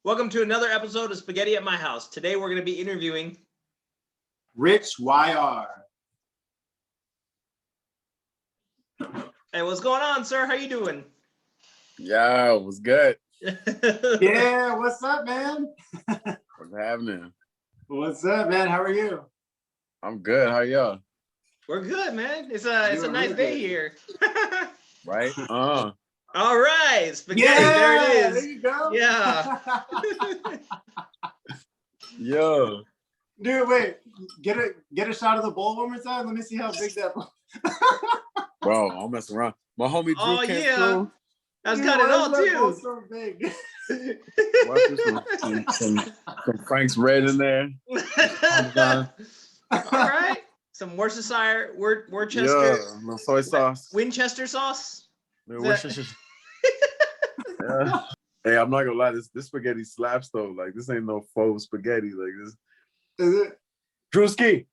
Welcome to another episode of Spaghetti at My House. Today we're going to be interviewing Rich YR. Hey, what's going on, sir? How you doing? Yo, what's good? Yeah, what's up, man? What's happening? What's up, man? How are you? I'm good. How y'all? We're good, man. It's a nice day here. Right? All right, spaghetti. Yeah, there it is. There you go. Yeah. Yo. Dude, wait. Get a shot of the bowl one more time. Let me see how big that bowl. Bro, I'm messing around. My homie Drew came through. That's got it all too. So big. Some Frank's Red in there. All right. Some Worcestershire, Worcester. Yeah, no soy sauce. Winchester sauce. Yeah. Hey, I'm not gonna lie, this spaghetti slaps though. Like this ain't no faux spaghetti. Like this. Is it? Drewski.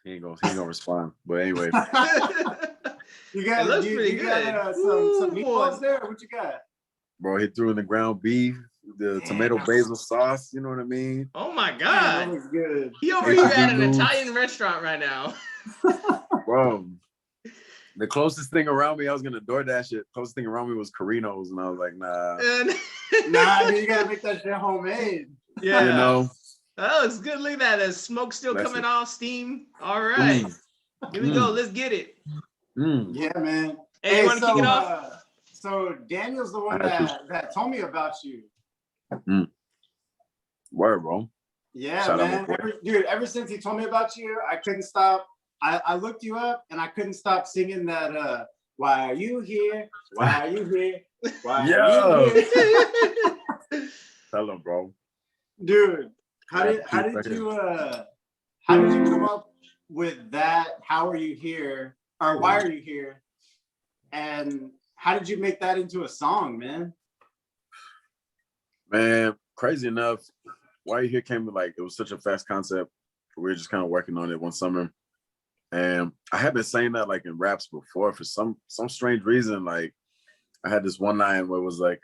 He ain't gonna respond. But anyway. You got, it looks pretty good. Got, some meatballs there. What you got? Bro, he threw in the ground beef, the tomato basil sauce. You know what I mean? Oh my God. That looks good. He over here at an Italian restaurant right now. Bro, the closest thing around me, I was gonna DoorDash it. Closest thing around me was Carino's, and I was like, nah. Nah, you gotta make that shit homemade. Yeah. You know? Oh, it's good. Look at that. There's smoke still coming off, steam. All right. Here we go. Let's get it. Yeah, man. Hey, you want to kick it off? So Daniel's the one that told me about you. Word, bro. Yeah, Shout man. Ever since he told me about you, I couldn't stop. I looked you up and I couldn't stop singing that why are you here? Why are you here? Why are you here? Tell him, bro. Dude, how did you come up with that? How are you here? Or why are you here? And how did you make that into a song, man? Man, crazy enough, Why You Here came to it was such a fast concept. We were just kind of working on it one summer. And I had been saying that in raps before for some strange reason. I had this one line where it was like,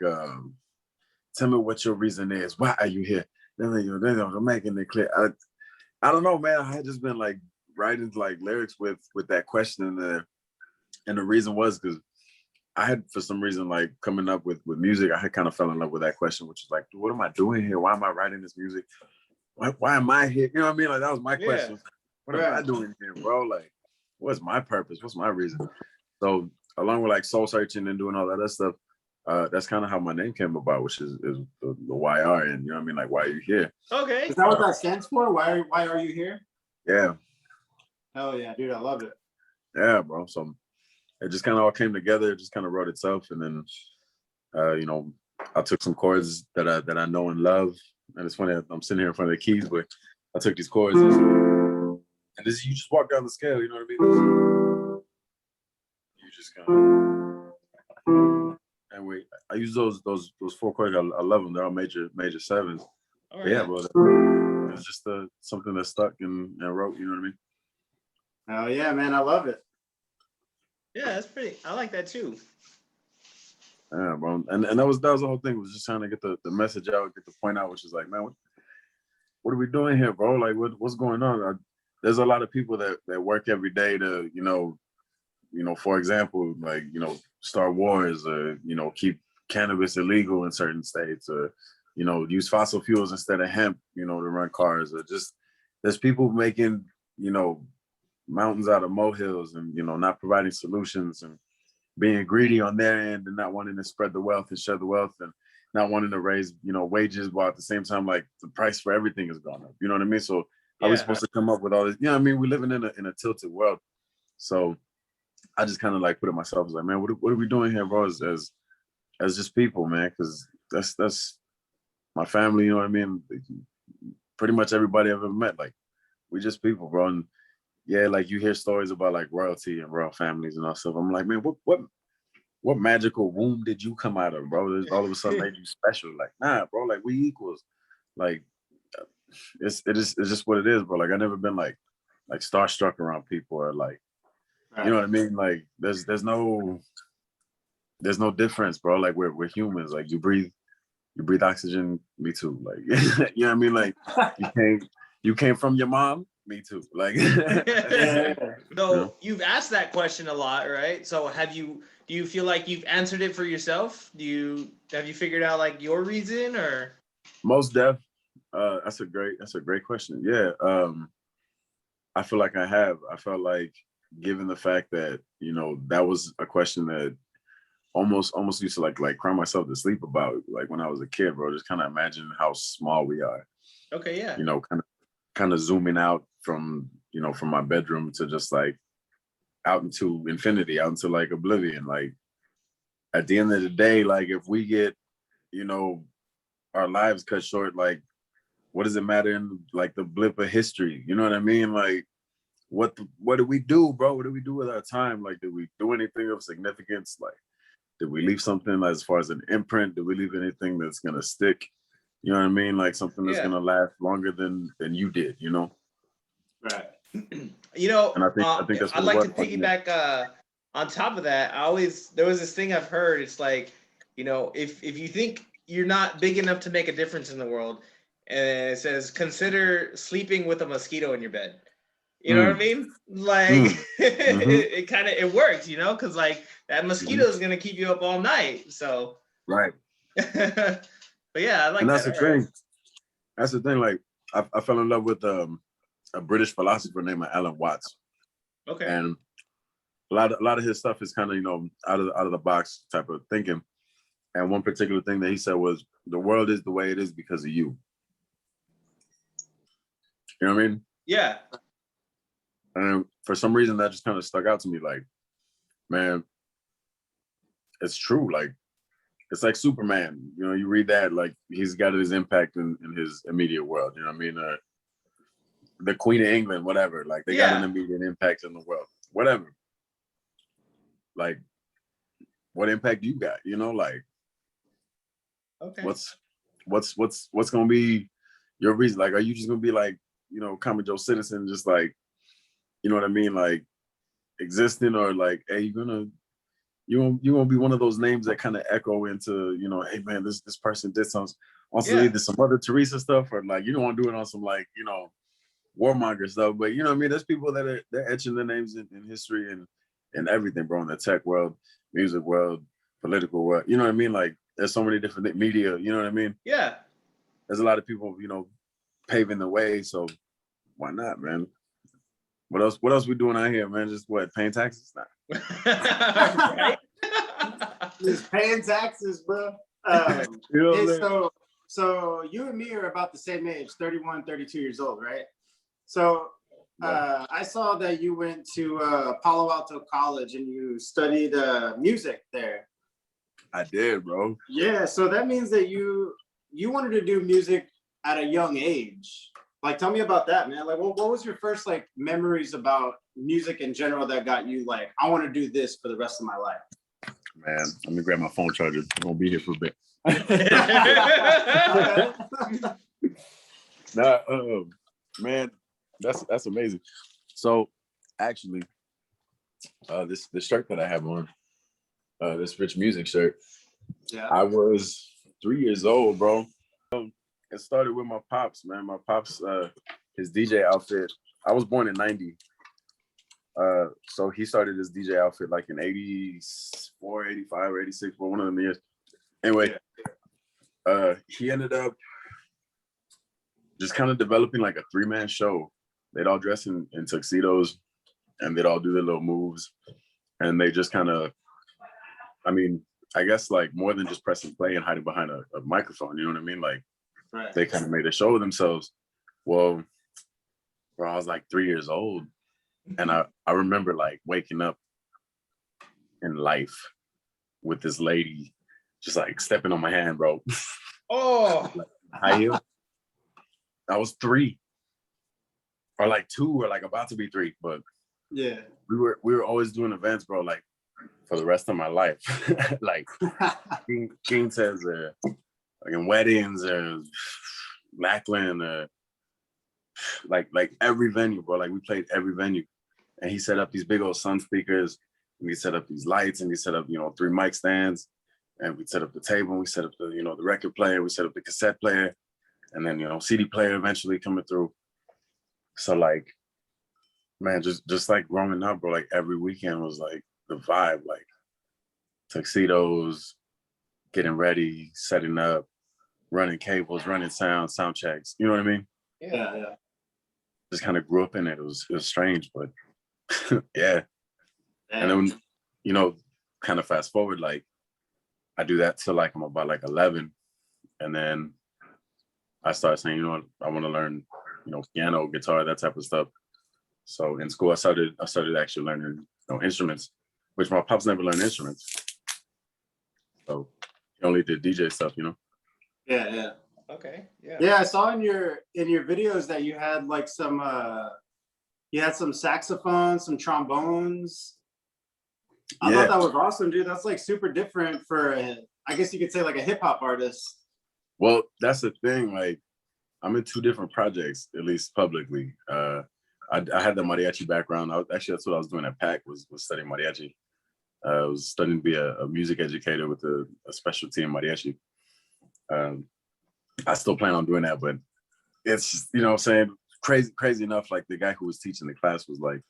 tell me what your reason is. Why are you here? I'm making it clear. I don't know, man. I had just been writing lyrics with that question, and the reason was because I had, for some reason, coming up with music, I had kind of fell in love with that question, which is what am I doing here? Why am I writing this music? Why am I here? You know what I mean? That was my question. What am I doing here, bro? What's my purpose? What's my reason? So along with soul searching and doing all that other stuff, that's kind of how my name came about, which is the YR, and you know what I mean? Why are you here? Okay. Is that what that stands for? Why are you here? Yeah. Hell yeah, dude, I love it. Yeah, bro. So it just kind of all came together. It just kind of wrote itself, and then I took some chords that I know and love, and it's funny I'm sitting here in front of the keys, but I took these chords, and you just walk down the scale. You know what I mean? You just kind of, and I use those 4 chords. I love them. They're all major sevens. Right. Yeah, bro. It's just something that stuck and wrote. You know what I mean? Oh yeah, man, I love it. Yeah, that's pretty. I like that too. Yeah, bro. And that was the whole thing, was just trying to get the message out, get the point out, which is man, what are we doing here, bro? What's going on? There's a lot of people that work every day to, for example, start wars, or, keep cannabis illegal in certain states, or, use fossil fuels instead of hemp, to run cars, or just there's people making, mountains out of molehills, and, not providing solutions, and being greedy on their end, and not wanting to spread the wealth and share the wealth, and not wanting to raise, wages, while at the same time, the price for everything is going up. You know what I mean? So how are we supposed to come up with all this? You know what I mean? We're living in a tilted world. So I just kind of put it myself, man, what are we doing here, bro? As just people, man, because that's my family. You know what I mean? Pretty much everybody I've ever met, we just people, bro. And yeah, you hear stories about royalty and royal families and all stuff. I'm like, man, what magical womb did you come out of, bro? All of a sudden made you special. Nah, bro, we equals. It's just what it is, bro. I never been starstruck around people, or you know what I mean? There's no difference, bro. We're humans. You breathe You breathe oxygen, me too. Like, you know what I mean? Like, you came from your mom, me too. Like, So you've asked that question a lot, right? So do you feel like you've answered it for yourself? Have you figured out like your reason or? Most def. That's a great question. Yeah. I feel like I have. I felt like, given the fact that, you know, that was a question that almost used to like cry myself to sleep about, like when I was a kid, bro. Just kind of imagine how small we are. Okay, yeah. You know, kind of zooming out from, you know, from my bedroom to just like out into infinity, out into like oblivion. Like, at the end of the day, like, if we get, you know, our lives cut short, like, what does it matter in like the blip of history? You know what I mean? Like, what do we do, bro? What do we do with our time? Like, did we do anything of significance? Like, did we leave something as far as an imprint? Did we leave anything that's gonna stick? You know what I mean? Like something that's gonna last longer than you did, you know? Right. You know, and I think that's what I'd like to piggyback on top of that. There was this thing I've heard. It's like, you know, if you think you're not big enough to make a difference in the world, and it says consider sleeping with a mosquito in your bed. You know what I mean? Like it kind of it works, you know, because like that mosquito is gonna keep you up all night. So right. But yeah, I like and that's that. the thing. That's the thing. Like, I fell in love with a British philosopher named Alan Watts. Okay. And a lot of his stuff is kind of, you know, out of the box type of thinking. And one particular thing that he said was, the world is the way it is because of you. You know what I mean? Yeah. And for some reason that just kind of stuck out to me. Like, man, it's true. Like, it's like Superman. You know, you read that, like, he's got his impact in his immediate world. You know what I mean? The Queen of England, whatever. Like, they got an immediate impact in the world. Whatever. Like, what impact you got? You know, like, okay, what's gonna be your reason? Like, are you just gonna be like, you know, common Joe citizen, just like, you know what I mean, like existing, or like, hey, you gonna be one of those names that kind of echo into, you know, hey man, this person did some either some other Teresa stuff, or like, you don't want to do it on some, like, you know, warmonger stuff. But you know what I mean, there's people that they're etching their names in history and everything, bro, in the tech world, music world, political world. You know what I mean? Like, there's so many different media. You know what I mean? Yeah. There's a lot of people, you know, paving the way. So why not, man? What else we doing out here, man? Just what, paying taxes now? Right? Just paying taxes, bro. You know what I mean? So you and me are about the same age, 31, 32 years old, right? So I saw that you went to Palo Alto College and you studied music there. I did, bro. Yeah, so that means that you wanted to do music at a young age. Like, tell me about that, man. Like, what was your first, like, memories about music in general that got you like, I want to do this for the rest of my life? Man, let me grab my phone charger. I'm gonna be here for a bit. Nah, man, that's amazing. So actually, this shirt that I have on, this Rich Music shirt, yeah, I was 3 years old, bro. It started with my pops, man. My pops, his DJ outfit. I was born in 90. So he started his DJ outfit like in 84, 85, or 86, for one of them years. Anyway, he ended up just kind of developing like a 3-man show. They'd all dress in tuxedos and they'd all do their little moves. And they just kind of, I mean, I guess like more than just pressing play and hiding behind a microphone, you know what I mean? Like, they kind of made a show of themselves. Well, bro, I was like 3 years old. And I remember like waking up in life with this lady just like stepping on my hand, bro. Oh, like, high heel. I was 3, or like 2, or like about to be 3, but yeah, we were always doing events, bro, like for the rest of my life. Like King says, like in weddings, Lackland, like every venue, bro. Like, we played every venue, and he set up these big old sun speakers, and he set up these lights, and he set up, you know, 3 mic stands, and we set up the table, we set up the, the record player, we set up the cassette player, and then, CD player eventually coming through. So like, man, just like growing up, bro, like every weekend was like the vibe, like tuxedos, getting ready, setting up, running cables, running sound checks. You know what I mean? Yeah. Just kind of grew up in it. It was strange, but yeah. And then, kind of fast forward, like I do that till like I'm about like 11. And then I started saying, I want to learn, piano, guitar, that type of stuff. So in school, I started actually learning, instruments, which my pops never learned instruments. So he only did DJ stuff, Yeah. Okay. Yeah. Yeah, I saw in your videos that you had like some saxophones, some trombones. I thought that was awesome, dude. That's like super different for I guess you could say like a hip hop artist. Well, that's the thing. Like, I'm in 2 different projects, at least publicly. I had the mariachi background. That's what I was doing at PAC, was studying mariachi. I was studying to be a music educator with a specialty in mariachi. I still plan on doing that, but it's, what I'm saying, crazy enough, like the guy who was teaching the class was like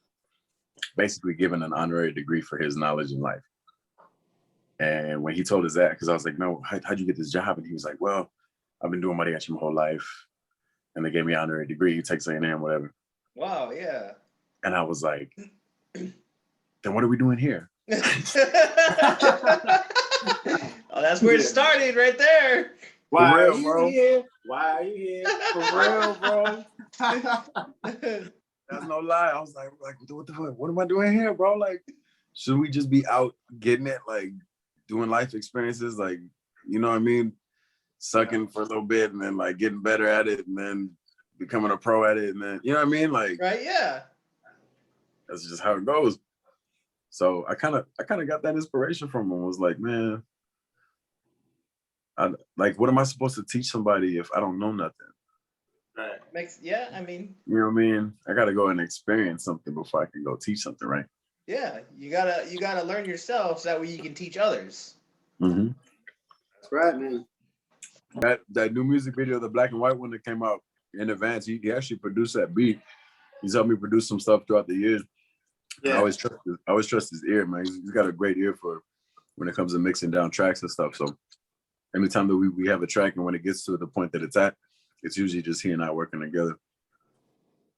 basically given an honorary degree for his knowledge in life. And when he told us that, because I was like, no, how'd you get this job? And he was like, well, I've been doing mariachi my whole life. And they gave me an honorary degree, Texas A&M, whatever. Wow, yeah. And I was like, then what are we doing here? Oh, that's where it started right there. Why For real, are you bro? here? Why are you here? For real, bro. That's no lie. I was like, what the fuck? What am I doing here, bro? Like, should we just be out getting it, like doing life experiences, like, you know what I mean? Sucking for a little bit and then like getting better at it and then becoming a pro at it and then, you know what I mean? Like, right, yeah. That's just how it goes. So I kind of got that inspiration from him. Was like, man, what am I supposed to teach somebody if I don't know nothing? Right. I mean, you know what I mean? I got to go and experience something before I can go teach something, right? Yeah, you gotta learn yourself so that way you can teach others. Mm-hmm. That's right, man. That new music video, the black and white one that came out in advance, he actually produced that beat. He's helped me produce some stuff throughout the years. Yeah. And I always trust his ear, man. He's got a great ear for when it comes to mixing down tracks and stuff. So anytime that we have a track and when it gets to the point that it's at, it's usually just he and I working together.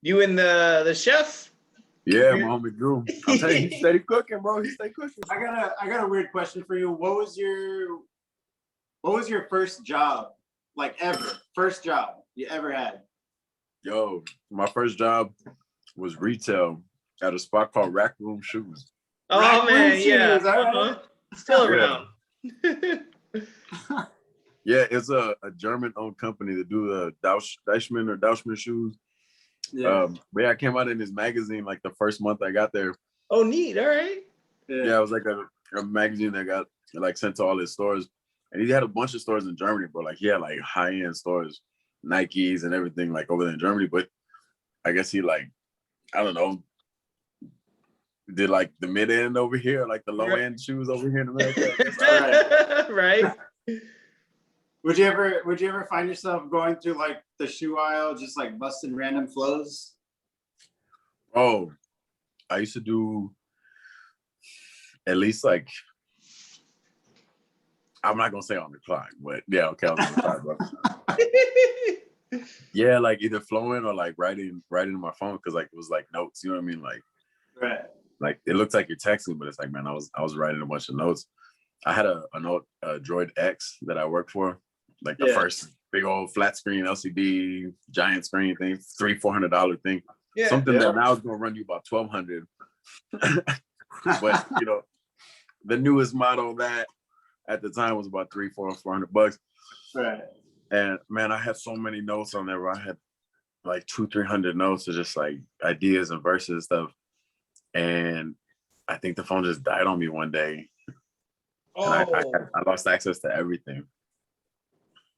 You and the chef? Yeah, my homie Drew. I'm telling you, he steady cooking, bro. He stay cooking. I got a weird question for you. What was your first job, like ever? First job you ever had? Yo, my first job was retail at a spot called Rack Room Shoes. Oh Rack man, Room yeah. Shoes, uh-huh. Still around. Yeah, it's a German-owned company that do the Deichmann shoes. Yeah. But yeah, I came out in his magazine like the first month I got there. Oh, neat. All right. Yeah, it was like a magazine that got like sent to all his stores. And he had a bunch of stores in Germany, but like he had like high-end stores, Nikes and everything like over there in Germany. But I guess he like, I don't know, did like the mid-end over here, like the low-end shoes over here in America. Right. Would you ever find yourself going through like the shoe aisle, just like busting random flows? Oh, I used to do at least like, I'm not gonna say on the clock, but yeah, okay, on the clock, bro. Yeah, like either flowing or like writing on my phone because like it was like notes, you know what I mean? Like, right. Like it looks like you're texting, but it's like, man, I was writing a bunch of notes. I had a Droid X that I worked for, like the first big old flat screen LCD giant screen thing, $300-400 thing. Yeah, something that now is gonna run you about $1,200. But the newest model of that at the time was about $300-400. Right. And man, I had so many notes on there where I had like 200-300 notes of just like ideas and verses and stuff. And I think the phone just died on me one day. Oh. And I lost access to everything.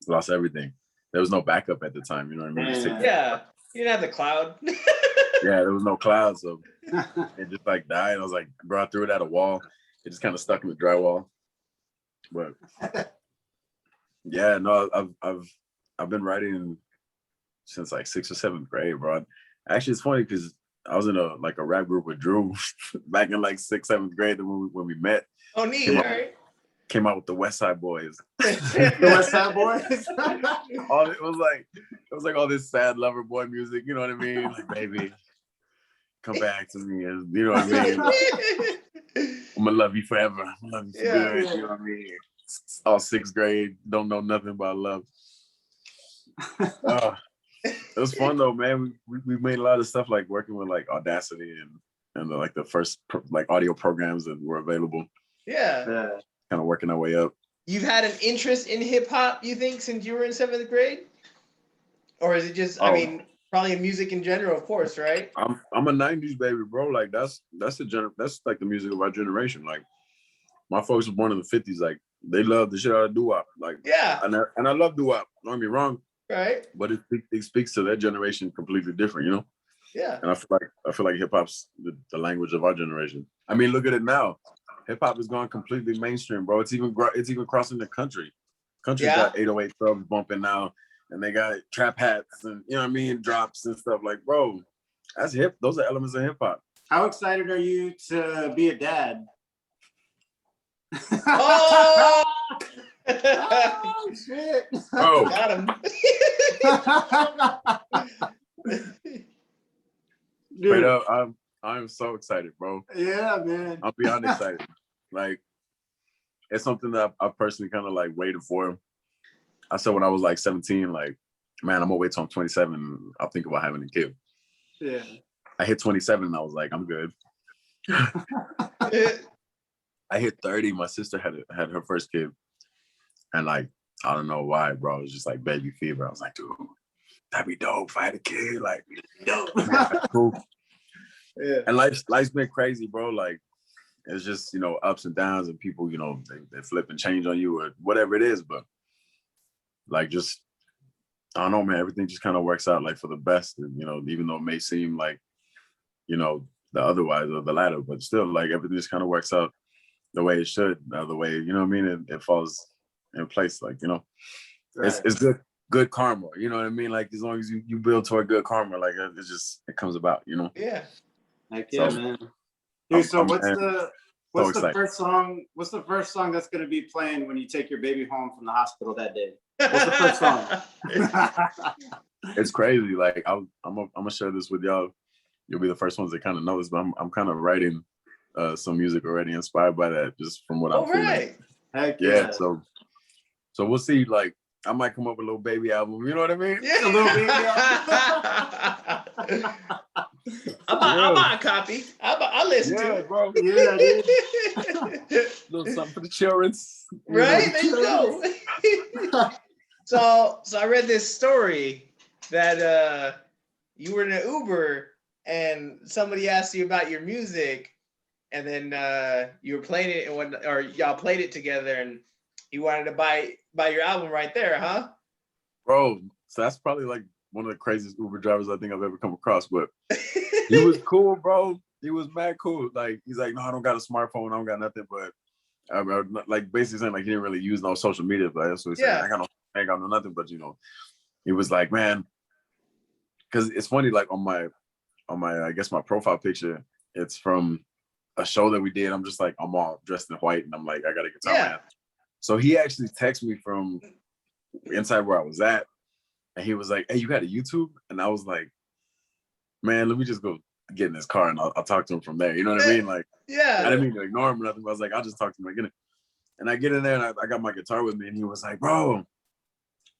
Lost everything. There was no backup at the time, you know what I mean? Yeah, you didn't have the cloud. Yeah, there was no cloud, so it just like died. I was like, bro, I threw it at a wall. It just kind of stuck in the drywall. But yeah, no, I've been writing since like 6th or 7th grade, bro. Actually, it's funny because I was in a rap group with Drew back in like 6th, 7th grade when we met. Oh, neat. All right. Came out with the West Side Boys. The West Side Boys. It was like all this sad lover boy music. You know what I mean? Like, baby, come back to me. And you know what I mean? I'm gonna love you forever. I'm gonna love you for good. You know what I mean? All 6th grade, don't know nothing about love. It was fun though, man. We made a lot of stuff like working with like Audacity and like the first like audio programs that were available. Yeah. Kind of working our way up. You've had an interest in hip hop, you think, since you were in 7th grade, or is it just? I mean, probably in music in general, of course, right? I'm a '90s baby, bro. Like that's that's like the music of our generation. Like my folks were born in the '50s. Like they love the shit out of doo-wop. Like yeah, and I love doo-wop. Don't get me wrong. Right. But it speaks to their generation completely different, you know. Yeah. And I feel like hip hop's the language of our generation. I mean, look at it now. Hip hop has gone completely mainstream, bro. It's even crossing the country. Country's got 808 clubs bumping now, and they got trap hats and you know what I mean, drops and stuff. Like, bro, that's hip. Those are elements of hip hop. How excited are you to be a dad? Oh, oh shit! Oh, got him. Straight up, I'm so excited, bro. Yeah, man. I'm beyond excited. Like, it's something that I personally kind of like waited for. I said when I was like 17, like, man, I'm gonna wait till I'm 27. I'll think about having a kid. Yeah. I hit 27 and I was like, I'm good. I hit 30. My sister had her first kid, and like, I don't know why, bro. It was just like baby fever. I was like, dude, that'd be dope if I had a kid. Like, dope. Cool. Yeah. And life's been crazy, bro. Like, it's just, you know, ups and downs, and people, you know, they flip and change on you or whatever it is. But like, just, I don't know, man. Everything just kind of works out like for the best. And, you know, even though it may seem like, you know, the otherwise or the latter, but still, like, everything just kind of works out the way it should. The other way, you know what I mean? It falls in place, like, you know, right. It's good karma. You know what I mean? Like, as long as you build toward good karma, like, it comes about, you know? Yeah. Heck yeah, man. Dude, so what's the first song? What's the first song that's gonna be playing when you take your baby home from the hospital that day? What's the first song? It's crazy. Like I'm gonna share this with y'all. You'll be the first ones that kind of know this, but I'm kind of writing some music already inspired by that, just from what I'm feeling. Heck yeah. So we'll see. Like, I might come up with a little baby album. You know what I mean? Yeah. A little baby album. I'll buy a copy. I'll listen to it, bro. Yeah, dude. Little something for the children. Right? There you go. So I read this story that you were in an Uber and somebody asked you about your music, and then you were playing it or y'all played it together, and you wanted to buy your album right there, huh? Bro, so that's probably like one of the craziest Uber drivers I think I've ever come across. But he was cool, bro. He was mad cool. Like, he's like, no, I don't got a smartphone. I don't got nothing. But like, basically saying like he didn't really use no social media. But that's what he said. I ain't got no nothing. But, you know, he was like, man, because it's funny. Like on my I guess my profile picture, it's from a show that we did. I'm just like, I'm all dressed in white, and I'm like, I got a guitar man. So he actually texted me from inside where I was at, and he was like, hey, you got a YouTube? And I was like, man, let me just go get in his car and I'll talk to him from there. You know what I mean? Like, I didn't mean to ignore him or nothing, but I was like, I'll just talk to him again. And I get in there and I got my guitar with me, and he was like, bro,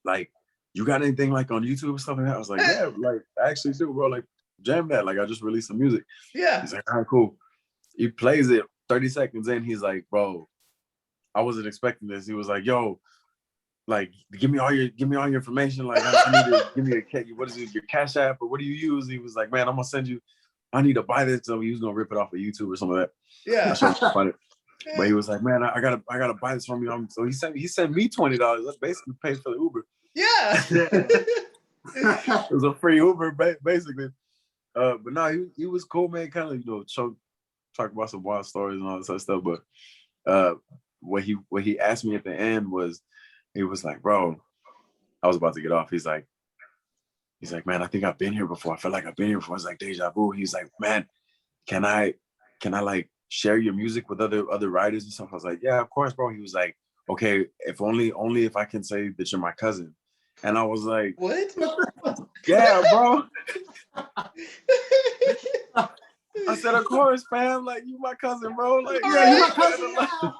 like, you got anything like on YouTube or stuff like that? I was like, yeah, like, I actually do, bro. Like, jam that. Like, I just released some music. Yeah. He's like, all right, cool. He plays it 30 seconds in. He's like, bro, I wasn't expecting this. He was like, yo, like, give me all your information. Like, I need to give me what is it, your Cash App, or what do you use? He was like, man, I'm gonna send you. I need to buy this. So he was gonna rip it off of YouTube or some of that. Yeah. But he was like, man, I gotta buy this from you. So he sent me $20. That's basically paid for the Uber. Yeah. It was a free Uber, basically. But no, he was cool, man. Kind of, you know, talk about some wild stories and all that sort of stuff. But what he asked me at the end was, he was like, bro, I was about to get off. He's like, man, I think I've been here before. I feel like I've been here before. It's like deja vu. He's like, man, can I like share your music with other writers and stuff? I was like, yeah, of course, bro. He was like, okay, if only if I can say that you're my cousin. And I was like, what? Yeah, bro. I said, of course, fam. Like, you my cousin, bro. Like, Yeah, you my cousin now.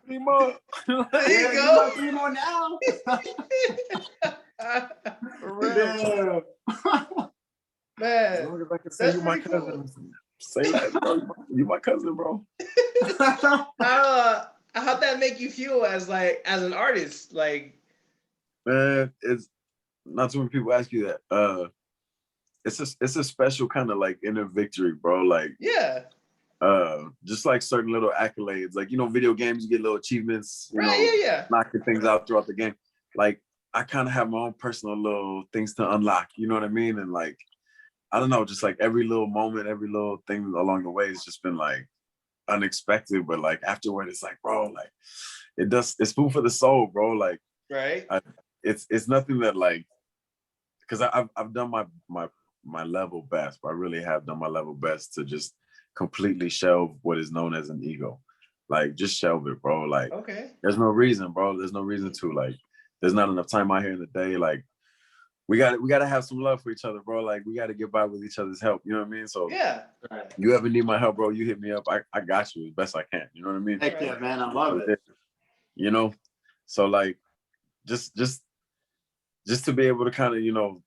Primo. There you Yeah, go. you my primo now. For real. Man, As long as I can say that's you my pretty cousin, cool. say that, bro. You my cousin, bro. How'd that make you feel as an artist? Like, Man, it's not too many people ask you that. It's a special kind of like inner victory, bro. Like, yeah, just like certain little accolades, like, you know, video games, you get little achievements, you know, yeah. knocking things out throughout the game. Like, I kind of have my own personal little things to unlock, you know what I mean? And like, I don't know, just like every little moment, every little thing along the way has just been like unexpected, but like afterward, it's like, bro, like it's food for the soul, bro. Like, Right. It's nothing that like, because I've done my level best, but I really have done my level best to just completely shelve what is known as an ego. Like, just shelve it, bro. Like, Okay. there's no reason, bro. There's no reason to. Like, there's not enough time out here in the day. Like, we gotta have some love for each other, bro. Like, we gotta get by with each other's help. You know what I mean? So Yeah. you ever need my help, bro, you hit me up. I got you as best I can. You know what I mean? Heck yeah, man. I love it. You know? So like, just to be able to kind of, you know,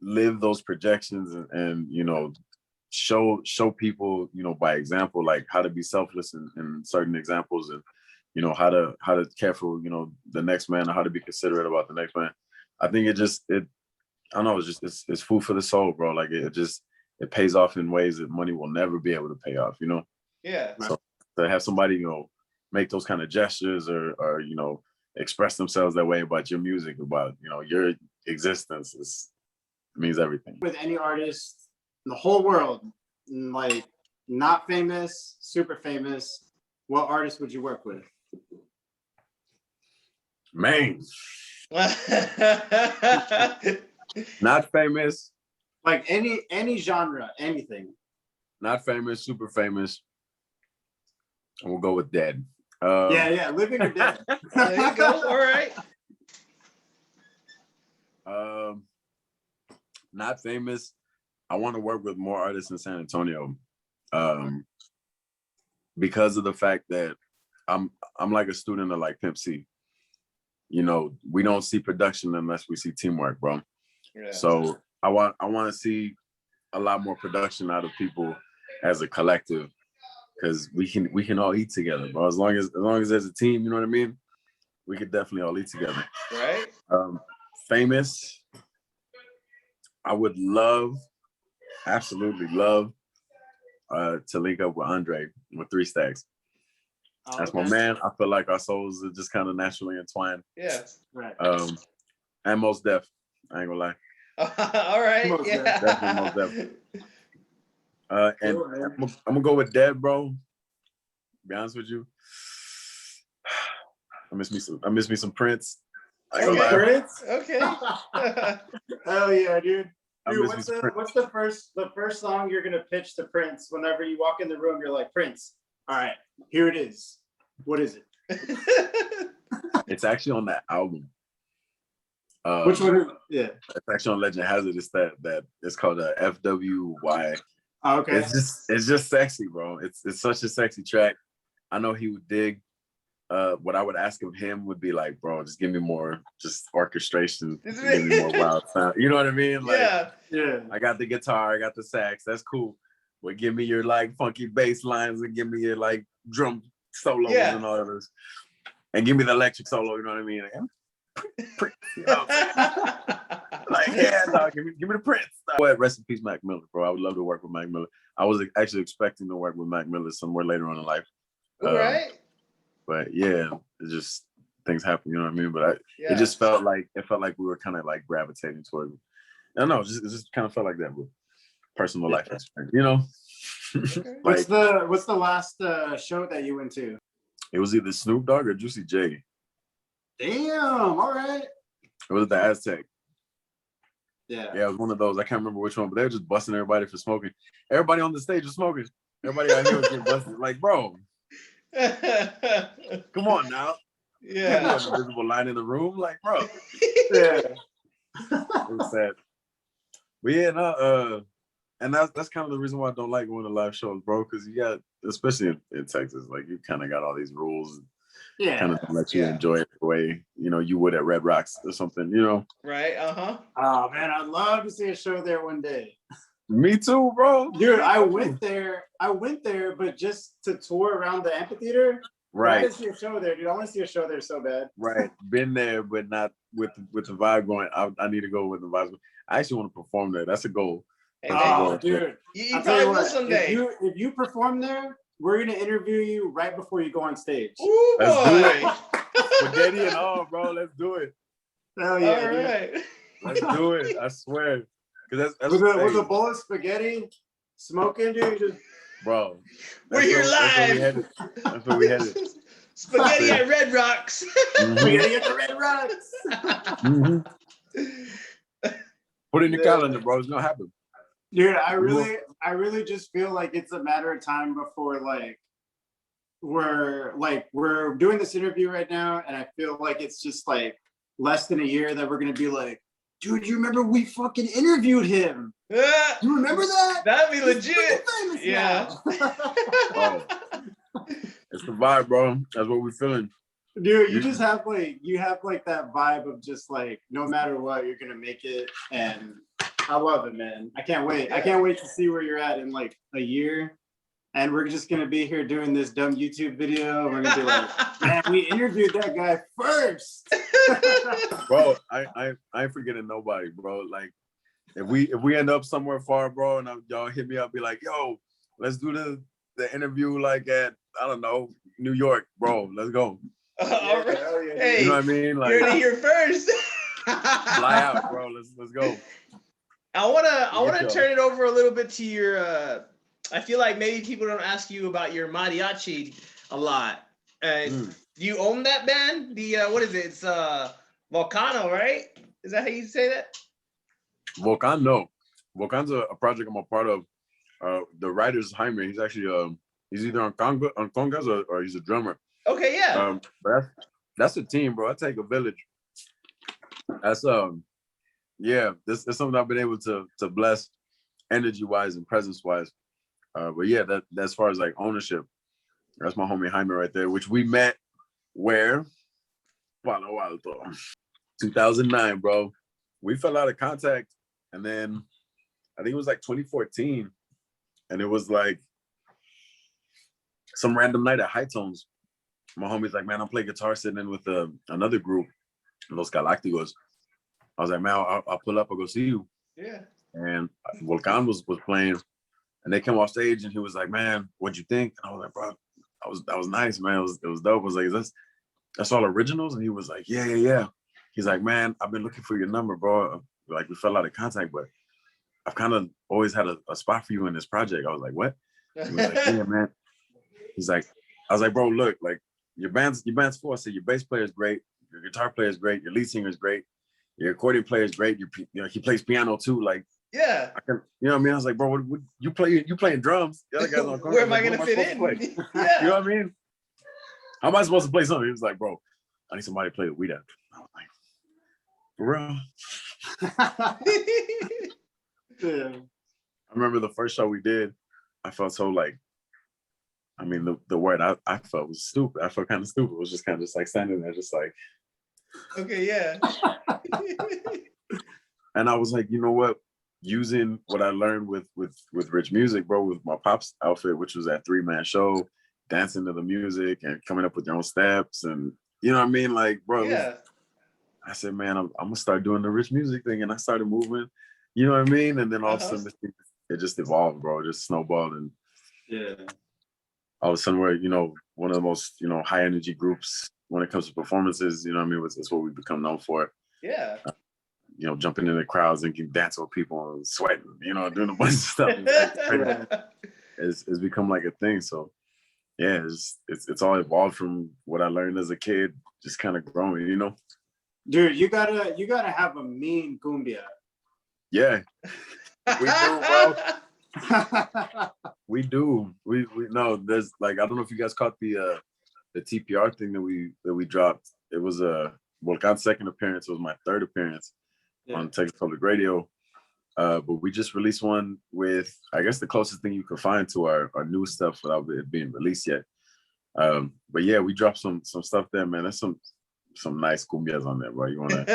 live those projections and you know, show people, you know, by example, like how to be selfless in certain examples, and you know, how to care for, you know, the next man, or how to be considerate about the next man. I think it I don't know, it's food for the soul, bro. Like, it pays off in ways that money will never be able to pay off, you know? Yeah. So to have somebody, you know, make those kind of gestures, or you know, express themselves that way about your music, about, you know, your existence, it means everything. With any artist in the whole world, like not famous, super famous, what artist would you work with? Man. Not famous. Like any genre, anything. Not famous, super famous. We'll go with dead. Yeah, living or dead. There you go. All right. Not famous. I want to work with more artists in San Antonio, because of the fact that I'm like a student of like Pimp C. You know, we don't see production unless we see teamwork, bro. Yeah. So I want to see a lot more production out of people as a collective, because we can all eat together, bro. As long as there's a team, you know what I mean? We could definitely all eat together. Right. Famous. I would absolutely love, to link up with Andre with 3 Stacks. Oh, That's my man. I feel like our souls are just kind of naturally entwined. Yeah. Right. And Most Def. I ain't gonna lie. All right. Most Yeah. Definitely Most Def. And I'm gonna go with Dead, bro. Be honest with you. I miss me some Prince. Okay. Prince? Okay. Hell yeah, dude. I Dude, miss me some Prince. what's the first song you're gonna pitch to Prince whenever you walk in the room? You're like, Prince, all right, here it is. What is it? It's actually on that album. Which one? Yeah. It's actually on Legend Hazard. It's that it's called FWY. Oh, okay. It's just sexy, bro. It's such a sexy track. I know he would dig. What I would ask of him would be like, bro, just give me more just orchestration, give me more wild sound. You know what I mean? Like, yeah. I got the guitar, I got the sax, that's cool. But give me your like funky bass lines, and give me your like drum solos and all of this. And give me the electric solo, you know what I mean? Like, you know, like, yeah, dog, give me the Prince. Dog. Rest in peace, Mac Miller, bro. I would love to work with Mac Miller. I was actually expecting to work with Mac Miller somewhere later on in life. Right. But yeah, it just, things happen, you know what I mean? But it just felt like we were kind of like gravitating toward it. I don't know, it just kind of felt like that with personal life experience, you know? Okay. What's the last show that you went to? It was either Snoop Dogg or Juicy J. Damn. All right. It was the Aztec. Yeah. Yeah, it was one of those. I can't remember which one, but they were just busting everybody for smoking. Everybody on the stage was smoking. Everybody out here was getting busted. Like, bro, come on now. Yeah. You have a visible line in the room. Like, bro. Yeah. It was sad. But yeah, no, and that's kind of the reason why I don't like going to live shows, bro, because you got, especially in Texas, like you kind of got all these rules. Yeah. Kind of don't let you enjoy it the way, you would at Red Rocks or something, Right, Oh, man, I'd love to see a show there one day. Me too, bro. Dude, I went there, but just to tour around the amphitheater. Right. I didn't see a show there, dude. I want to see a show there so bad. Right. Been there, but not with the vibe going. I need to go with the vibes. I actually want to perform there. That's a goal. Oh, dude. You probably will someday. If you perform there, we're going to interview you right before you go on stage. Ooh, let's boy. do it. Spaghetti and all, bro. Let's do it. Hell yeah, all right. dude. Let's do it. I swear. That's with a bowl of spaghetti, smoking, dude. Bro. We're here live. That's where we headed. Spaghetti at Red Rocks. Mm-hmm. Spaghetti at the Red Rocks. Mm-hmm. Put it in your calendar, bro. It's gonna happen. Dude, I really just feel like it's a matter of time before we're doing this interview right now, and I feel like it's just like less than a year that we're gonna be like, dude, you remember we fucking interviewed him? You remember that? That'd be legit. Yeah. Oh. It's the vibe, bro. That's what we're feeling. Dude, you have that vibe of just like no matter what, you're gonna make it, and I love it, man. I can't wait. I can't wait to see where you're at in like a year. And we're just gonna be here doing this dumb YouTube video. We're gonna be like, man, we interviewed that guy first. Bro, I ain't forgetting nobody, bro. Like if we end up somewhere far, bro, and y'all hit me up, be like, yo, let's do the interview like at, I don't know, New York, bro. Let's go. All right. Yeah. Hey, you know what I mean? Like, you're here first. fly out, bro. Let's go. I wanna turn it over a little bit to your. I feel like maybe people don't ask you about your mariachi a lot. Do you own that band? The what is it? It's Volcano, right? Is that how you say that? Volcan, no. Volcan's a project I'm a part of. The writer's Jaime. He's actually he's either on congas or he's a drummer. Okay, yeah. But that's a team, bro. I take a village. That's yeah. This is something I've been able to bless energy wise and presence wise. But yeah, that as far as like ownership, that's my homie Jaime right there, which we met where? Palo Alto. 2009, bro. We fell out of contact, and then I think it was like 2014, and it was like some random night at High Tones. My homie's like, man, I'm playing guitar sitting in with another group, Los Galacticos. I was like, man, I'll pull up, I'll go see you. Yeah. And Volcan was playing, and they came off stage, and he was like, man, what'd you think? And I was like, bro, that was nice, man. It was dope. I was like, that's all originals? And he was like, yeah. He's like, man, I've been looking for your number, bro. Like, we fell out of contact, but I've kind of always had a spot for you in this project. I was like, what? He was like, yeah, man. He's like, I was like, bro, look, like your band's full. I said, your bass player is great, your guitar player is great, your lead singer is great, your accordion player is great. He plays piano too. Like, yeah, I can, you know what I mean? I was like, bro, what you playing drums? The other guys on where am I gonna fit in? Yeah. You know what I mean? How am I supposed to play something? He was like, bro, I need somebody to play the weed after. I was like, for real? Yeah. I remember the first show we did, I felt so like, I mean, the word I felt was stupid. I felt kind of stupid. It was just kind of just like standing there, just like. Okay, yeah. And I was like, you know what? Using what I learned with Rich Music, bro, with my Pops outfit, which was that 3-man show, dancing to the music and coming up with your own steps, and you know what I mean? Like, bro, yeah. I said, man, I'm gonna start doing the Rich Music thing, and I started moving. You know what I mean? And then all of a sudden, it just evolved, bro. It just snowballed, and yeah. All of a sudden, we're one of the most high energy groups when it comes to performances. You know what I mean? It's what we've become known for. Yeah. Jumping in the crowds and can dance with people and sweating. Doing a bunch of stuff. it's become like a thing. So yeah, it's all evolved from what I learned as a kid, just kind of growing, you know. Dude, you gotta have a mean cumbia. Yeah, we do, bro. We do. We no. There's like, I don't know if you guys caught the TPR thing that we dropped. It was Volcan's second appearance. It was my third appearance on Texas Public Radio. But we just released one with, I guess, the closest thing you could find to our new stuff without it being released yet. But yeah, we dropped some stuff there, man. There's some nice cumbias on there, bro. You wanna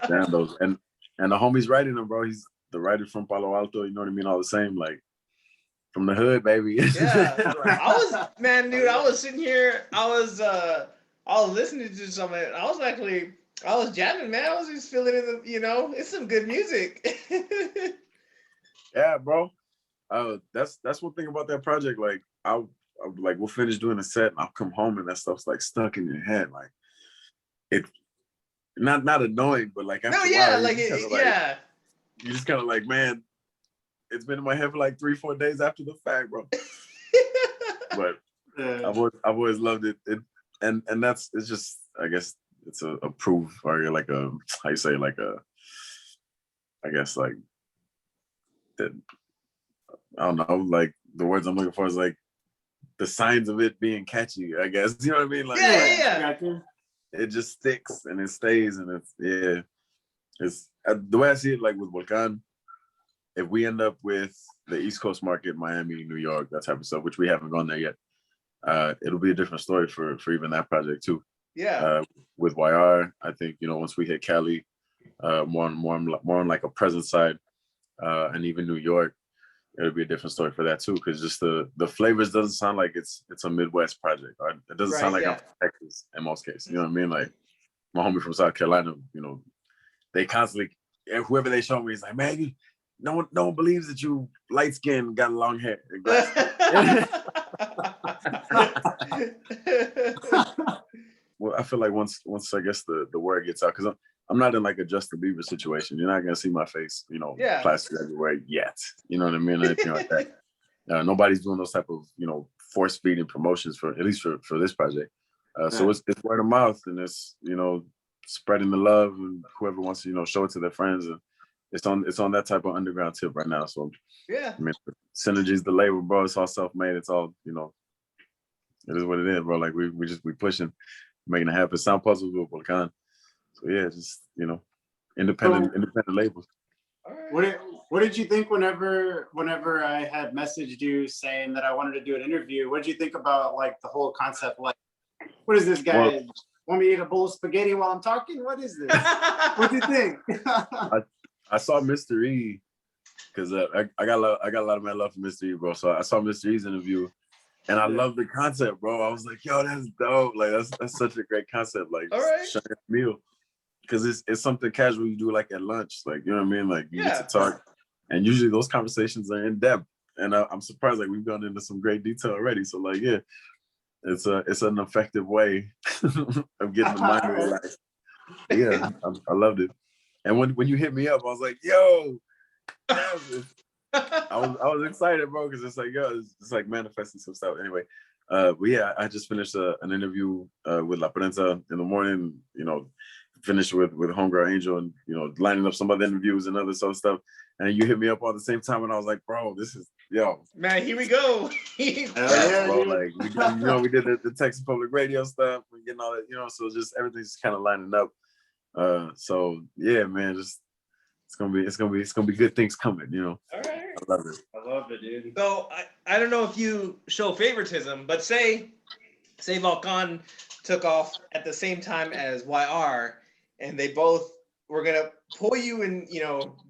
jam those, and the homie's writing them, bro. He's the writer from Palo Alto. You know what I mean? All the same, like from the hood, baby. Yeah, I was sitting here. I was listening to something. I was jamming, man. I was just feeling it. It's some good music. Yeah, bro. That's one thing about that project. Like, I'll like, we'll finish doing a set, and I'll come home, and that stuff's like stuck in your head. Like, it not annoying, but like after no, a yeah, while, like yeah. You just kind of like, man, it's been in my head for like 3-4 days after the fact, bro. But I've always loved it. And it's just, I guess it's a proof, or like a, how you say, like a, I guess like that, I don't know, like the words I'm looking for is like the signs of it being catchy, I guess. You know what I mean? Like, yeah. It just sticks and it stays, and it's the way I see it, like with Volcan, if we end up with the East Coast market, Miami, New York, that type of stuff, which we haven't gone there yet, it'll be a different story for even that project too. Yeah. With YR, I think, once we hit Cali, more on like a present side, and even New York, it'll be a different story for that too. Because just the flavors doesn't sound like it's a Midwest project. Or it doesn't sound like I'm from Texas in most cases. You know what I mean? Like my homie from South Carolina, they constantly, whoever they show me, is like, man, no one believes that you light skinned, got long hair. Well, I feel like once I guess the word gets out, because I'm not in like a Justin Bieber situation. You're not gonna see my face, plastered everywhere yet. You know what I mean? Anything like that. Nobody's doing those type of force feeding promotions for, at least for this project. So it's word of mouth, and it's spreading the love, and whoever wants to show it to their friends, and it's on that type of underground tip right now. So yeah, I mean, Synergy's the label, bro. It's all self-made. It's all it is what it is, bro. Like we pushing, making it happen. Sound puzzles with Volcan. So yeah, just independent labels. What did you think whenever I had messaged you saying that I wanted to do an interview? What did you think about like the whole concept? Like, what is this guy? Want me to eat a bowl of spaghetti while I'm talking? What is this? What do you think? I saw Mr. E, because I got a lot of my love for Mr. E, bro. So I saw Mr. E's interview, and I love the concept, bro. I was like, yo, that's dope. Like that's such a great concept. Like, sharing a meal, because it's something casual you do like at lunch. Like, you know what I mean? Like you get to talk, and usually those conversations are in depth. And I'm surprised, like we've gone into some great detail already. So like, yeah, it's an effective way of getting the mind relaxed. Yeah, I loved it. And when you hit me up, I was like, yo, I was excited, bro, because it's like, yo, it's like manifesting some stuff. Anyway, but yeah, I just finished an interview with La Prensa in the morning, finished with Homegirl Angel, and lining up some other interviews and other stuff. And you hit me up all the same time, and I was like, bro, this is man, here we go. Bro, like we did the Texas Public Radio stuff, we getting all that, so just everything's just kind of lining up. So yeah, man, just it's gonna be good things coming, All right. I love it. I love it, dude. So I don't know if you show favoritism, but say Volcan took off at the same time as YR, and they both were gonna pull you in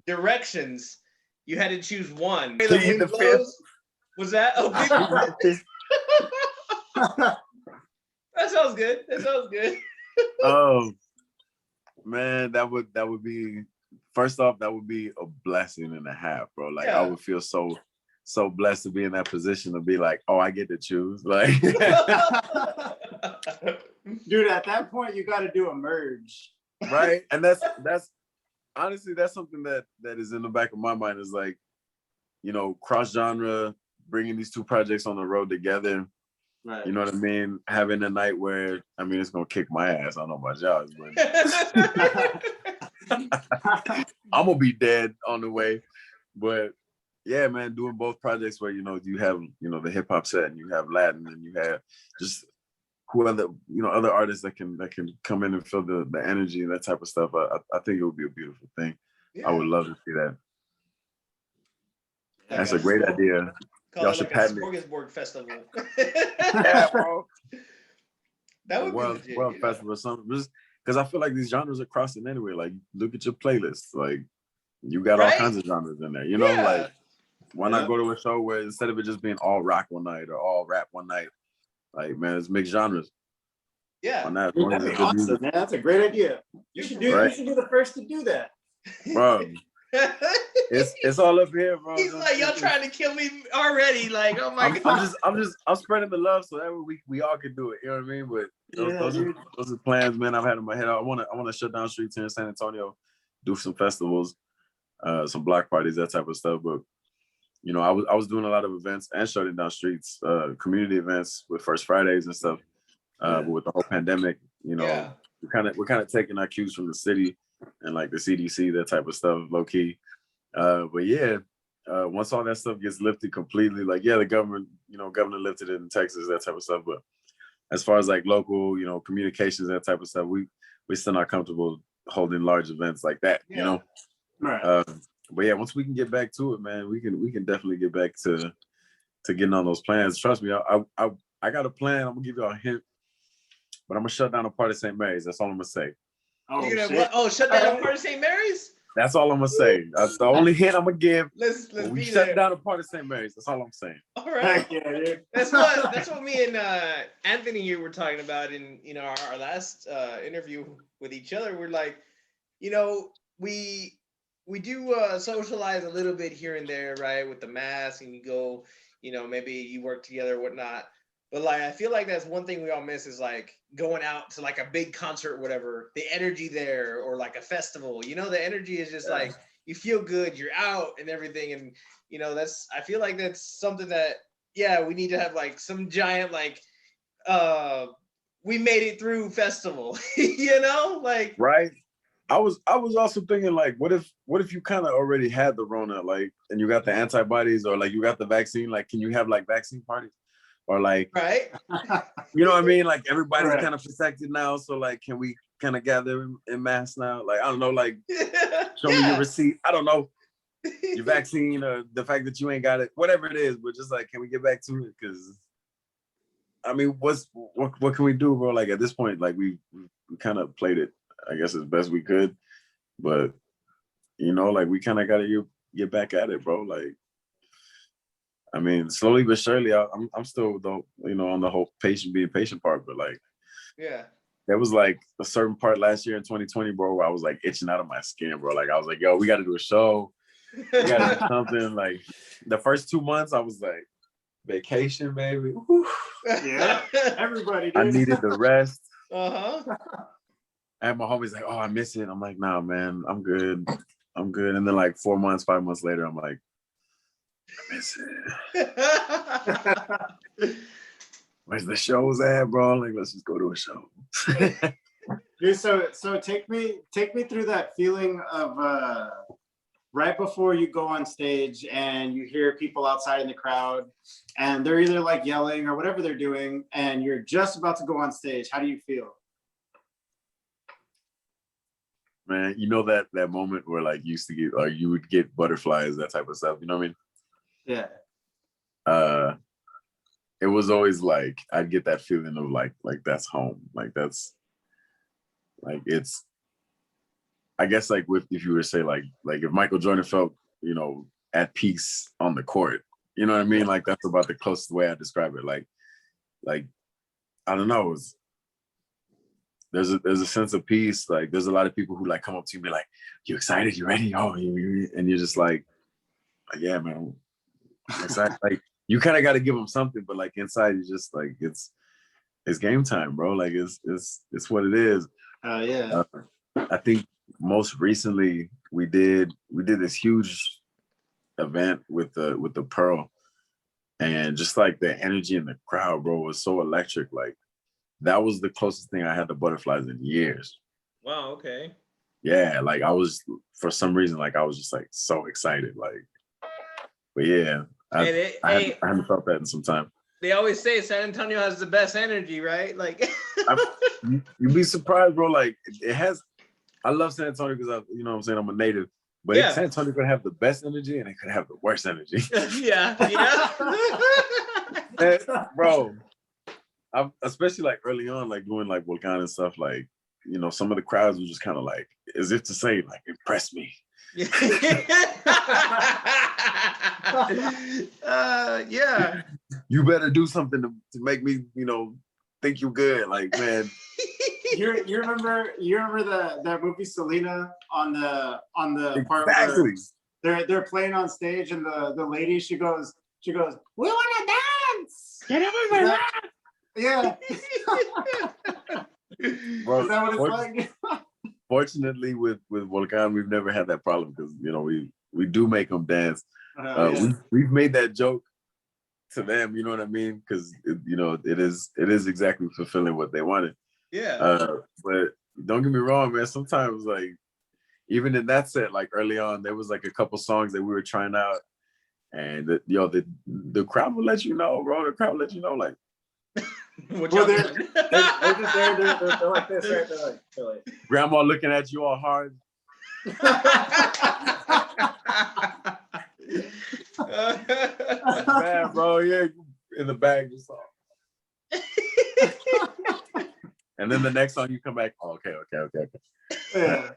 directions. You had to choose one. Plead the fifth. Was that That sounds good. Oh man, that would be, first off, that would be a blessing and a half, bro. Like I would feel so blessed to be in that position to be like, oh, I get to choose. Like dude, at that point you got to do a merge, right? And that's honestly, that's something that is in the back of my mind, is like, cross genre, bringing these two projects on the road together. Right. You know what I mean? Having a night where, I mean, it's gonna kick my ass. I don't know about y'all, but I'm gonna be dead on the way. But yeah, man, doing both projects where, you know, you have, you know, the hip hop set and you have Latin and you have just who other, you know, other artists that can come in and feel the energy and that type of stuff. I think it would be a beautiful thing. Yeah. I would love to see that. That's a great idea. Y'all should patent it. Smorgasbord Festival. Yeah, bro. That would be legit, world festival or something. Because I feel like these genres are crossing anyway. Like, look at your playlist. Like, you got all kinds of genres in there. You know, like, why not go to a show where instead of it just being all rock one night or all rap one night, like, man, it's mixed genres. Yeah, that'd be awesome, man. That's a great idea. You should do. You should be the first to do that, bro. It's all up here, bro. He's like, y'all trying to kill me already. Like, oh my god. I'm spreading the love so that we all can do it. You know what I mean? But those are plans, man. I've had in my head. I want to shut down streets here in San Antonio, do some festivals, some block parties, that type of stuff. But you know, I was doing a lot of events and shutting down streets, community events with First Fridays and stuff. But with the whole pandemic, you know, we're kind of taking our cues from the city and like the CDC, that type of stuff, low key. But yeah, once all that stuff gets lifted completely, like, the governor lifted it in Texas, that type of stuff. But as far as like local, you know, communications, that type of stuff, we still not comfortable holding large events like that, you know? Right. But yeah, once we can get back to it, man, we can definitely get back to getting on those plans. Trust me, I got a plan. I'm gonna give you a hint, but I'm gonna shut down a part of St. Mary's. That's all I'm gonna say. Shut down a part of St. Mary's? That's all I'm gonna say. That's the only hint I'm gonna give. Let's we shut down a part of St. Mary's. That's all I'm saying. All right. That's what me and Anthony here were talking about in, you know, our last interview with each other. We're like, you know, we do socialize a little bit here and there, right, with the mask, and you go, you know, maybe you work together or whatnot. But like, I feel like that's one thing we all miss is like going out to like a big concert or whatever, the energy there, or like a festival, you know, the energy is just like, you feel good, you're out and everything. And, you know, I feel like that's something that, we need to have like some giant, like, we made it through festival, you know, like. Right. I was also thinking like, what if you kind of already had the Rona, like, and you got the antibodies or like you got the vaccine, like, can you have like vaccine parties? Or like, right? You know what I mean? Like everybody's kind of protected now, so like, can we kind of gather in mass now? Like, I don't know, like, show me your receipt. I don't know, your vaccine or the fact that you ain't got it, whatever it is. But just like, can we get back to it? Because I mean, what can we do, bro? Like at this point, like we kind of played it, I guess, as best we could. But you know, like we kind of got to get back at it, bro. Like. I mean, slowly but surely, I'm still, you know, on the whole being patient part, but like, there was like a certain part last year in 2020, bro, where I was like itching out of my skin, bro. Like I was like, yo, we got to do a show, we got to do something. Like the first 2 months, I was like, vacation, baby. Whew. Yeah, everybody. Dude. I needed the rest. I had my homies like, oh, I miss it. I'm like, nah, man, I'm good. And then like 4 months, 5 months later, I'm like, I miss it. Where's the shows at, bro? Like, let's just go to a show. Dude, so take me through that feeling of right before you go on stage and you hear people outside in the crowd and they're either like yelling or whatever they're doing and you're just about to go on stage. How do you feel? Man, you know that moment where like you would get butterflies, that type of stuff. You know what I mean? Yeah. It was always like I'd get that feeling of like that's home. Like that's like it's. I guess like if you were to say like if Michael Jordan felt, you know, at peace on the court, you know what I mean? Like that's about the closest way I describe it. Like I don't know. There's a sense of peace. Like there's a lot of people who like come up to you and be like, "You excited? You ready? Oh, and you're just like yeah, man. Excited. Like you kind of got to give them something, but like inside you just like it's game time, bro. Like it's what it is. Yeah. I think most recently we did this huge event with the Pearl, And just like the energy in the crowd, bro, was so electric. Like that was the closest thing I had to butterflies in years. Wow. Okay. Yeah, like I was, for some reason, like I was just like so excited. Like, but yeah, And I haven't felt that in some time. they always say San Antonio has the best energy, right? Like, You'd be surprised, bro. Like it has. I love San Antonio because you know what I'm saying, I'm a native. But yeah. San Antonio could have the best energy and it could have the worst energy. Yeah. And, bro, especially like early on, like doing like Volcan and stuff, like, you know, some of the crowds were just kind of like, as if to say, like, impress me. Yeah. You better do something to make me, you know, think you good. Like, man. You remember that movie Selena on the part exactly. where they're playing on stage and the lady she goes, we want to dance. Get everybody dance. Yeah. Bro, is that what it's like? Fortunately, with Volcan, we've never had that problem because, you know, we do make them dance. Yeah. We've made that joke to them, you know what I mean? Because you know it is exactly fulfilling what they wanted. Yeah. But don't get me wrong, man. Sometimes, like, even in that set, like early on, there was like a couple songs that we were trying out, and the crowd will let you know, bro. The crowd will let you know, like. Well, they're just there. They're like this, right? They're like. Grandma looking at you all hard. Man, bro, yeah, in the bag just all. And then the next song you come back, oh, okay. Yeah.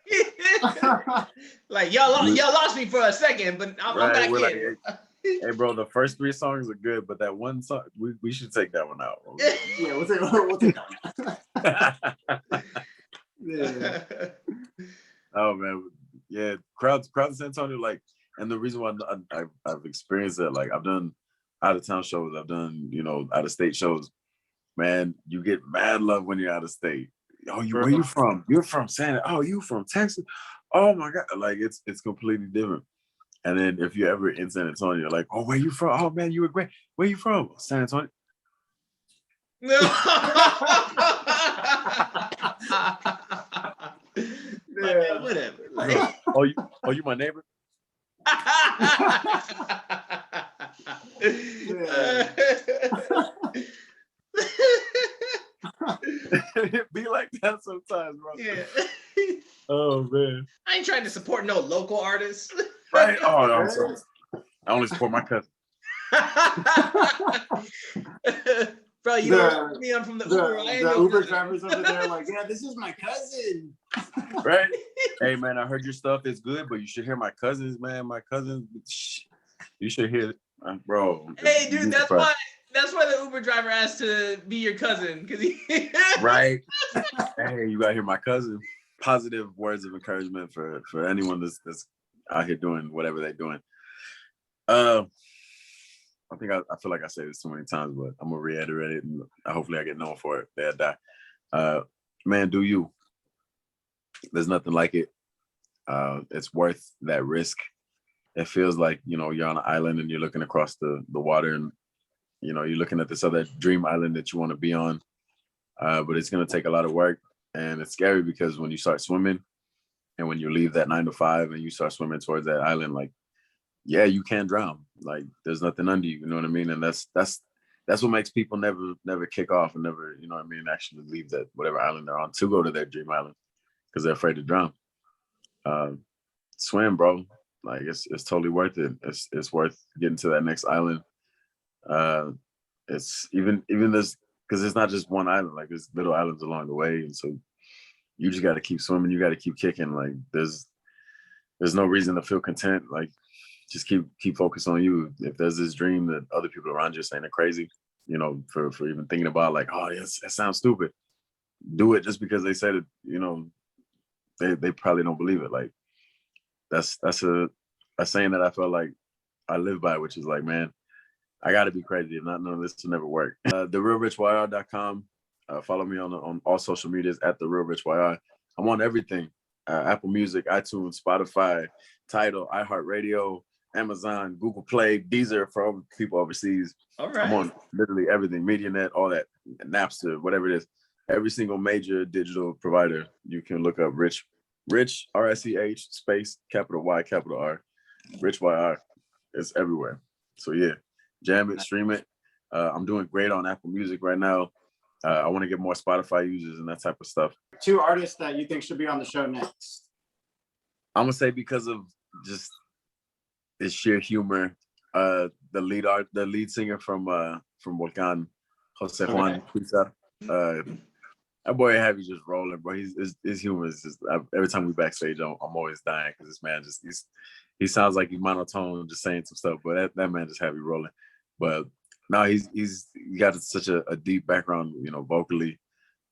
Like y'all lost me for a second, but I'm back in. Like, hey, bro, the first 3 songs are good, but that one song, we should take that one out. Yeah, we'll take that one. Yeah. Oh man, yeah, crowds in San Antonio, like, and the reason why I've experienced that, like, I've done out of town shows, I've done, you know, out of state shows. Man, you get mad love when you're out of state. Oh, where you from? You're from you from Texas? Oh my God, like it's completely different. And then if you're ever in San Antonio, like, oh, where you from? Oh man, you were great. Where you from? San Antonio. No. Yeah. Whatever. Like. You my neighbor? It be like that sometimes, bro. Yeah. Oh man. I ain't trying to support no local artists. Right? Oh no, I'm sorry. I only support my cousin. Bro, you know me, I'm from the Uber. The Uber drivers over there like, yeah, this is my cousin. Right? Hey man, I heard your stuff is good, but you should hear my cousins, man. My cousins, you should hear it, bro. Hey, dude, that's why the Uber driver asked to be your cousin, because he. Right. Hey, you gotta hear my cousin. Positive words of encouragement for anyone that's out here doing whatever they're doing. I think I feel like I say this too many times, but I'm gonna reiterate it, and hopefully I get known for it. They'll die. Man, do you? There's nothing like it. It's worth that risk. It feels like, you know, you're on an island and you're looking across the water, and you know, you're looking at this other dream island that you want to be on. But it's gonna take a lot of work, and it's scary because when you start swimming, and when you leave that 9 to 5 and you start swimming towards that island, like, yeah, you can drown. Like, there's nothing under you, you know what I mean? And that's what makes people never kick off and never, you know what I mean, actually leave that whatever island they're on to go to their dream island, because they're afraid to drown. Swim, bro. Like, it's totally worth it. It's worth getting to that next island. It's even this, because it's not just one island. Like, there's little islands along the way, and so you just got to keep swimming. You got to keep kicking. Like, there's no reason to feel content. Like, just keep focused on you. If there's this dream that other people around you are saying are crazy, you know, for even thinking about, like, oh, yes, that sounds stupid. Do it just because they said it, you know, they probably don't believe it. Like, that's a saying that I felt like I live by, which is like, man, I got to be crazy. If not, none of this will never work. TheRealRichYR.com. Follow me on all social medias at TheRealRichYR. I'm on everything. Apple Music, iTunes, Spotify, Tidal, iHeartRadio, Amazon, Google Play, Deezer for people overseas. All right. I'm on literally everything, MediaNet, all that, Napster, whatever it is. Every single major digital provider, you can look up Rich, R-I-C-H, space, capital Y, capital R, Rich Y-R. It's everywhere. So yeah, jam it, stream it. I'm doing great on Apple Music right now. I want to get more Spotify users and that type of stuff. 2 artists that you think should be on the show next? I'm gonna say because of just his sheer humor. The lead singer from Volcan, Jose Juan Pizar. That boy Heavy just rolling, bro. His humor is just every time we backstage, I'm always dying because this man he sounds like he's monotone, just saying some stuff, but that man just Heavy rolling. But no, he got such a deep background, vocally,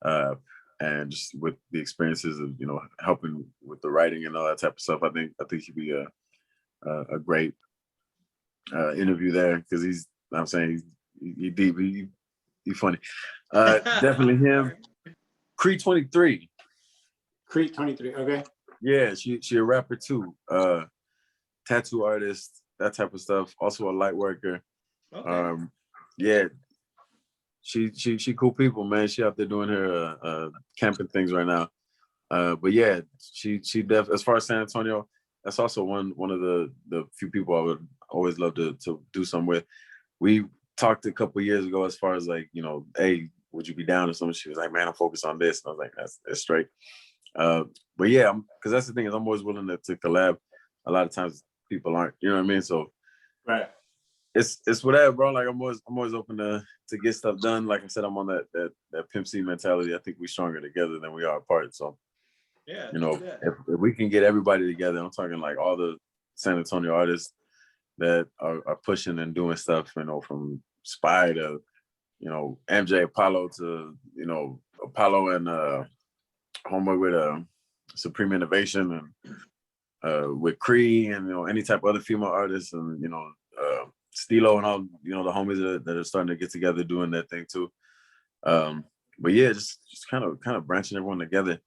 and just with the experiences of helping with the writing and all that type of stuff. I think he'd be a great interview there because he's deep, he funny. Definitely him. Creed 23. Creed 23. Okay. Yeah, she a rapper too. Tattoo artist, that type of stuff. Also a light worker. Okay. Yeah, she cool people, man. She out there doing her camping things right now. But yeah, she as far as San Antonio, that's also one of the few people I would always love to do something with. We talked a couple years ago as far as like, hey, would you be down or something? She was like, man, I'm focused on this. And I was like, that's straight. But yeah, because that's the thing is I'm always willing to collab. A lot of times people aren't, you know what I mean? So right. It's whatever, bro. Like I'm always open to get stuff done. Like I said, I'm on that Pimp C mentality. I think we're stronger together than we are apart. So yeah, if we can get everybody together, I'm talking like all the San Antonio artists that are pushing and doing stuff, from Spy to, MJ Apollo to, Apollo and homeboy with Supreme Innovation and with Cree and, any type of other female artists and, Stilo and all, the homies that are starting to get together doing that thing too. But yeah, just kind of branching everyone together.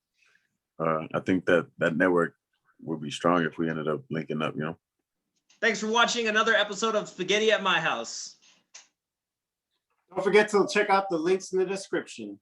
I think that network would be strong if we ended up linking up, Thanks for watching another episode of Spaghetti at My House. Don't forget to check out the links in the description.